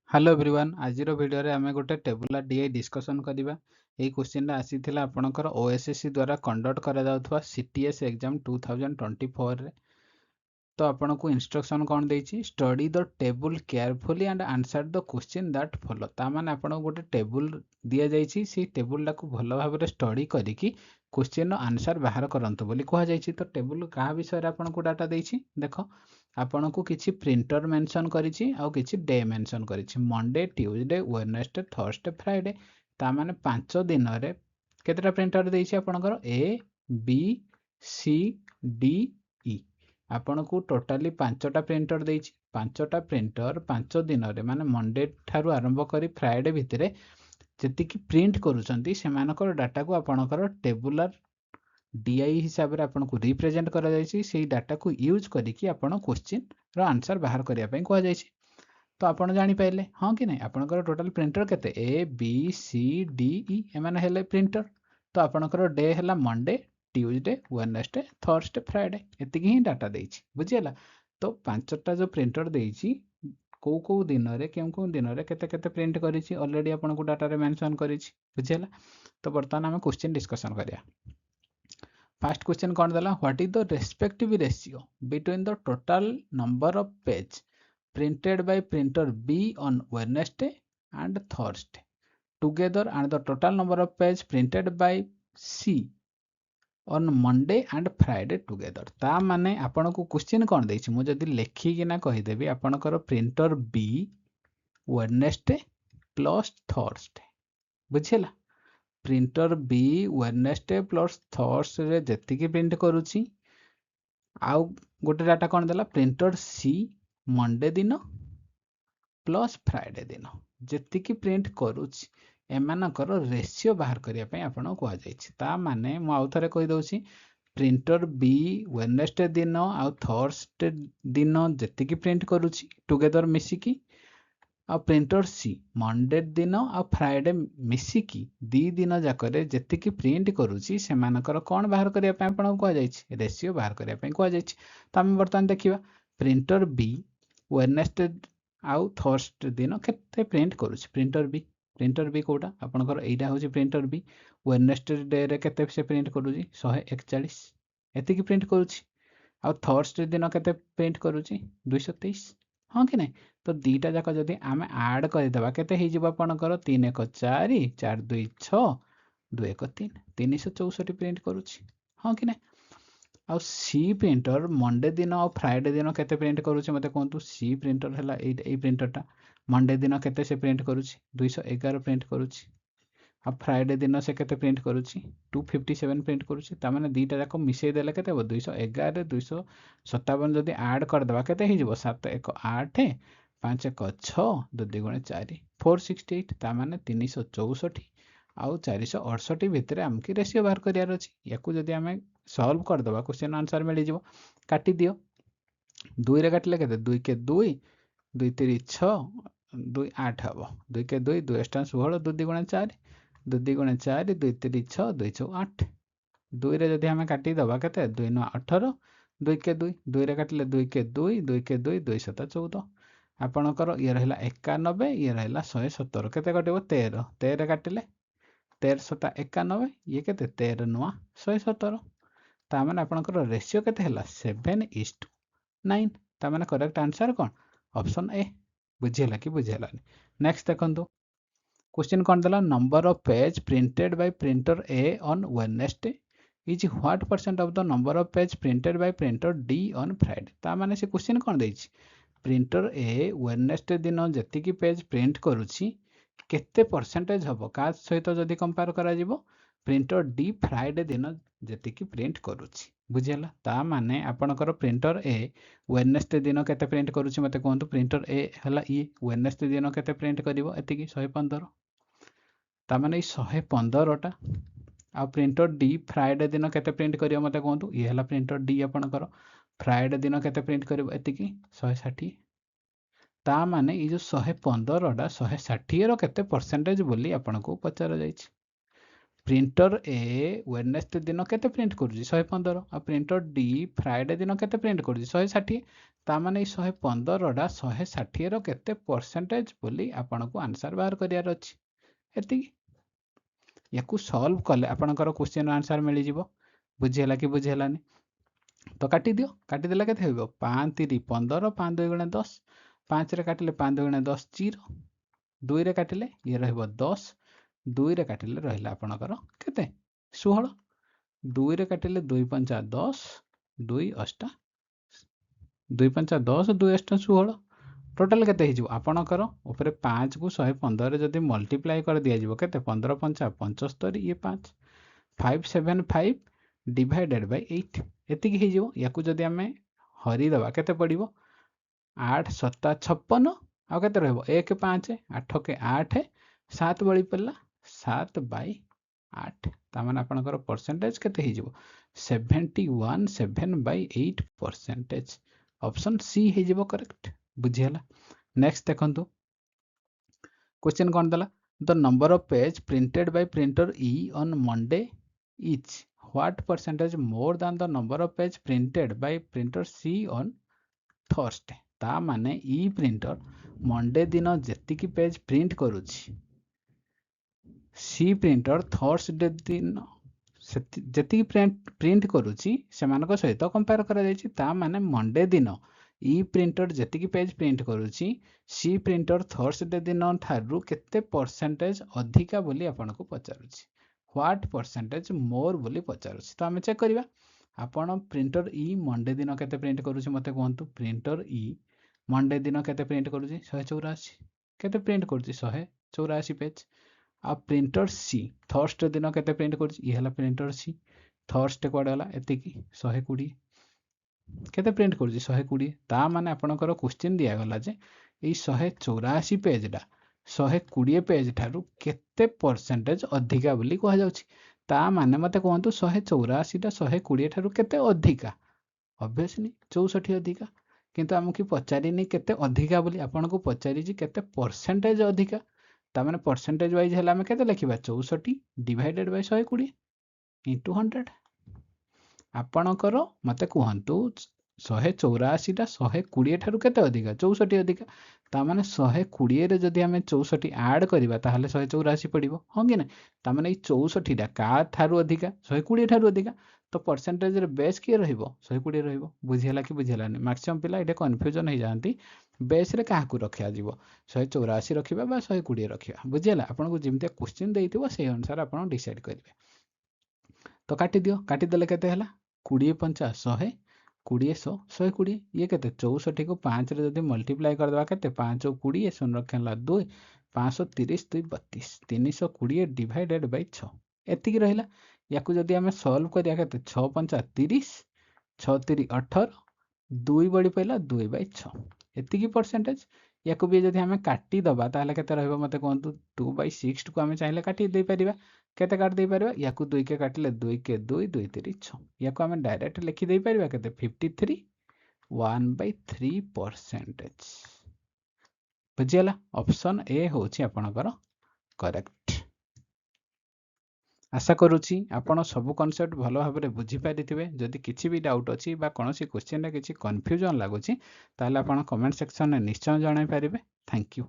Hello everyone आज video रे आमे गोटे टेबुलर डीआई डिस्कशन करिबा। एई क्वेश्चन आसीथिला आपनकर ओएसएससी द्वारा कंडक्ट करा जाउथवा सीटीएस एग्जाम 2024 रे। तो आपनको इंस्ट्रक्शन कौन देछि, study the table carefully and answer the question that follow. ता माने आपनको गोटे टेबल दिया जाइछि, से टेबल को भलो भाबरे स्टडी करिकि क्वेश्चन रो आंसर बाहर करंतु बोली कहा जाइछि। तो टेबल कहा विषय रे आपनको डाटा देछि, देखो आपनको किछि प्रिंटर मेंशन करिछि आ किछि डे मेंशन करिछि, Monday Tuesday Wednesday Thursday Friday. ता माने 5 दिन रे केतेटा प्रिंटर देछि आपनकर A B C D E. आपनको टोटाली 5टा प्रिंटर देछि, 5टा प्रिंटर 5 दिन रे माने मंडे ठारू आरंभ करी फ्राइडे भितरे जेतिकी प्रिंट करूछंती सेमानकर डाटा को आपनकर टेबुलर डीआई हिसाब रे आपनको रिप्रेजेंट करा जायछि। सेही डाटा को यूज करिकि आपण क्वेश्चन रो आंसर बाहर करिया पई कोआ जायछि। तो आपण जानि पाइले हां कि नै, आपनकर टोटल प्रिंटर केते ए बी सी डी ई एमाने हेले प्रिंटर। तो आपनकर डे हला Monday Tuesday Wednesday Thursday Friday, एतिकी ही डाटा देछि, बुझियला। तो 5टा जो प्रिंटर देछि को दिन रे केउ दिन रे केते केते प्रिंट करिछि ऑलरेडी आपनको डाटा रे मेंशन करिछि, बुझियला। तो बर्तमान हम क्वेश्चन डिस्कशन करिया। फर्स्ट क्वेश्चन कौन देला, what is the respective ratio between the total number of page printed by printer B on Wednesday and Thursday together and the total number of page printed by C on Monday and Friday together. ता माने आपन को question कौन देछि, मु जदी लेखि कि ना कहि देबी आपनकर printer B Wednesday plus Thursday, बुझिला। Printer B Wednesday plus Thursday जेतिकी प्रिंट करूची, आउ गोटे डाटा कौन देला प्रिंटर सी मंडे दिन प्लस फ्राइडे दिन जेतिकी प्रिंट करूची एमानकर रेशियो बाहर करिया पई आपण को जायछि। ता माने मु आउ थरे कहि दोछि, प्रिंटर बी वेडनेसडे दिन आउ थर्सडे दिन जेतिकी प्रिंट करूची टुगेदर मिसिकी, आ प्रिंटर सी मंडे दिन आ फ्राइडे मिसिकी दी दिन जाकरे जेतिकी प्रिंट करूची सेमानकर कोन बाहर करिया पय आपण को जायछि, रेशियो बाहर करिया पय को जायछि। त हम बर्तमान देखिबा प्रिंटर बी वेडनेसडे आउ थर्सडे दिन केते प्रिंट करूची, प्रिंटर बी कोटा आपनकर एइडा होची प्रिंटर बी वेडनेसडे डे रे केते से प्रिंट करूची 141 एतिकी प्रिंट करूची, आ थर्सडे दिन केते प्रिंट करूची 223, हाँ कि नहीं। तो दीटा जाक जदि आम आड करदेबा केते हे जिवो आपनकर 3 1 4 4 2 6 2 1 3 364 प्रिंट करूची, हाँ कि नहीं। आ सी प्रिंटर मंडे दिन और फ्राइडे दिन केते प्रिंट करूची मते कहंतु। सी प्रिंटर हला ए प्रिंटरटा मंडे दिन केते से प्रिंट करूची 211 प्रिंट करूची, आ फ्राइडे दिन से केते प्रिंट करूची 257 प्रिंट करूची। ता माने दीटा जाक मिसै देले केते हो 211 257 जदि ऐड कर देबा केते हे जिवो 7 1 8 5 1 6 2 2 4 468। ता माने 364 आउ 468 भितरे हमकी रेशियो बाहर करियार अछि। याकू जदि हमें सॉल्व कर देबा क्वेश्चन आंसर मिल जिवो। काटी दियो 2 रे काटले केते 2 के 2 2 3 6 2 8 हबो, 2 के 2 2 8 16 2 2 4 2 2 4 2 3 6 2 6 8 2 रे जदि हमें काटी दबा केते 2 9 18 2 के 2 2 रे काटले 2 के 2 2 के 2 2 7 14 आपनकर ये रहला 91 ये रहला 117 केते कटिबो 13 13 रे काटिले 13 7 91 ये केते 13 9 117। ता माने आपनकर रेशियो केते हला 7:9। ता माने करेक्ट आंसर कोन ऑप्शन ए, बुझियला कि बुझियलानी। नेक्स्ट देखंतु क्वेश्चन कौन देला, number of page printed by printer A on Wednesday is what percent of the number of page printed by printer D on Friday. ता माने से क्वेश्चन कौन देछि, प्रिंटर ए वेडनेसडे दिन जेतिकी पेज प्रिंट करूछि केते परसेंटेज हबो का सहित जदि कंपेयर करा जिवो प्रिंटर डी फ्राइडे दिन जेतिकी प्रिंट करूछि, बुझियला। ता माने आपनकर प्रिंटर ए वेडनेसडे दिन केते प्रिंट करूछि मते कहंतु। प्रिंटर ए हला ई वेडनेसडे दिन केते प्रिंट करिवो एतिकी 115। ता माने 115 टा आ प्रिंटर डी फ्राइडे दिन केते प्रिंट करियो मते कहंतु। ये हला प्रिंटर डी आपनकर फ्राइडे दिन केते प्रिंट करिवो एतिकी 160। ता माने ई जो 115 टा 160 रो केते परसेंटेज बोली आपनको पचार जायछि। प्रिंटर ए वेडनेसडे दिन केते प्रिंट करूची 115 आ प्रिंटर डी फ्राइडे दिन केते प्रिंट करूची 160 ता माने 115 टा 160 रो केते परसेंटेज बोली आपन को आंसर बाहर करियार अछि एति याकू सॉल्व कले आपनकर क्वेश्चन आंसर मिली जिवो बुझियला कि बुझियलानी तो काटी दियो काटी देला केते होइबो 5 3 15 5 2 गुणे 10 5 रे काटिले 5 2 गुणे 10 0 2 रे काटिले ये रहइबो 10 2 रे काटिले रहिला आपनकर केते 16 2 रे काटिले 2 5 10 2 8 2 5 10 2 8 16 टोटल केते हिजो आपनकर ऊपर 5 को 115 रे जदी मल्टीप्लाई कर दिया जिवो केते 15 5 75 ये 5 575 डिवाइडेड बाय 8 एति की हिजो याकू जदी हमें हरि दबा केते पडिबो 8 7 56 आ केते रहबो 1 5 8 के 8 7 बळी पल्ला 7 बाय 8 ता माने आपनकर परसेंटेज केते हिजो 71 7 बाय 8 परसेंटेज ऑप्शन सी हिजो करेक्ट बुझियला नेक्स्ट देखंतु क्वेश्चन कोन दला the number of page printed by printer E on Monday is what percentage more than the number of page printed by printer C on Thursday ता माने ई printer Monday दिन जेतिकी page print करूची सी printer Thursday दिन जेतिकी print करूची सेमानको सहित compare करा जायछि ता माने मंडे दिन ई प्रिंटर जेतिकी पेज प्रिंट करूची सी प्रिंटर थर्सडे दिन थारु केते परसेंटेज अधिका बोली आपनको पचारुची व्हाट परसेंटेज मोर बोली पचारुची तो हमें चेक करिवा आपण प्रिंटर ई मंडे दिन केते प्रिंट करूची मते कहंतु प्रिंटर ई मंडे दिन केते प्रिंट करूची 184 केते प्रिंट करूची 184 पेज आ प्रिंटर सी थर्सडे दिन केते प्रिंट करूची ई हला प्रिंटर सी थर्सडे कोड हला एतिकी 120 केते प्रिंट करूची 120 ता माने आपनकर क्वेश्चन दिया गला जे ई 184 पेज डा 120 पेज ठारू केते परसेंटेज अधिका बोली कहा जाउची ता माने मते कहंतु 184 टा 120 ठारू केते अधिका ऑब्वियसली 64 अधिका किंतु हमकि पचारिनी केते अधिका बोली आपनको पचारि जी केते परसेंटेज अधिका ता माने परसेंटेज वाइज हला हम केते लिखिबा 64 डिवाइडेड बाय 120 इनटू 100 आपणकर मते कहंतु 184 टा 120 ठारू केते अधिका 64 अधिका ता माने 120 रे जदी हमें 64 ऐड करिबा ताहाले 184 पडिबो हो कि नै ता माने ई 64 टा का थारू अधिका 120 ठारू अधिका तो परसेंटेज रे बेस के रहिबो 120 रहिबो बुझियला कि बुझियलानी मैक्सिमम पिला एटे कंफ्यूजन हे जानती बेस रे काहा को रखिया जीवो 184 रखिबा बा 120 रखिबा बुझियला आपन को जिमते क्वेश्चन देइथिबो से अनुसार आपन डिसाइड करिवे तो काटी दियो काटी देले केते हला 20 50 100 20 100 120 ये केते 64 को 5 रे जदी मल्टीप्लाई कर देबा केते 5 20 संरक्षण ला 2 530 2 32 320 डिवाइडेड बाय 6 एतिकी रहिला याकू जदी हमें सॉल्व करिया केते 6 5 30 6 3 18 2 बडी पइला 2 बाय 6 एतिकी परसेंटेज याकू भी जदी हमें काटी दबा ताले केते रहबो मते कहंतु 2 बाय 6 को हमें चाहिले काटी दे परिबा केते काट दे परिबा याकू 2 के काटिले 2 के 2 2 3 6 याकू हमें डायरेक्ट लिखि दे परिबा केते 53 1/3 परसेंटेज बुझियला ऑप्शन ए होची आपनकर करेक्ट आशा करूची आपण सब कॉन्सेप्ट भलो भाबरे बुझी पारिथिबे जदि किछि भी डाउट अछि बा कोनोसी क्वेश्चन रे किछि कंफ्यूजन लागुछि ताले आपण कमेंट सेक्शन में निश्चय जणाई पारिबे थैंक यू।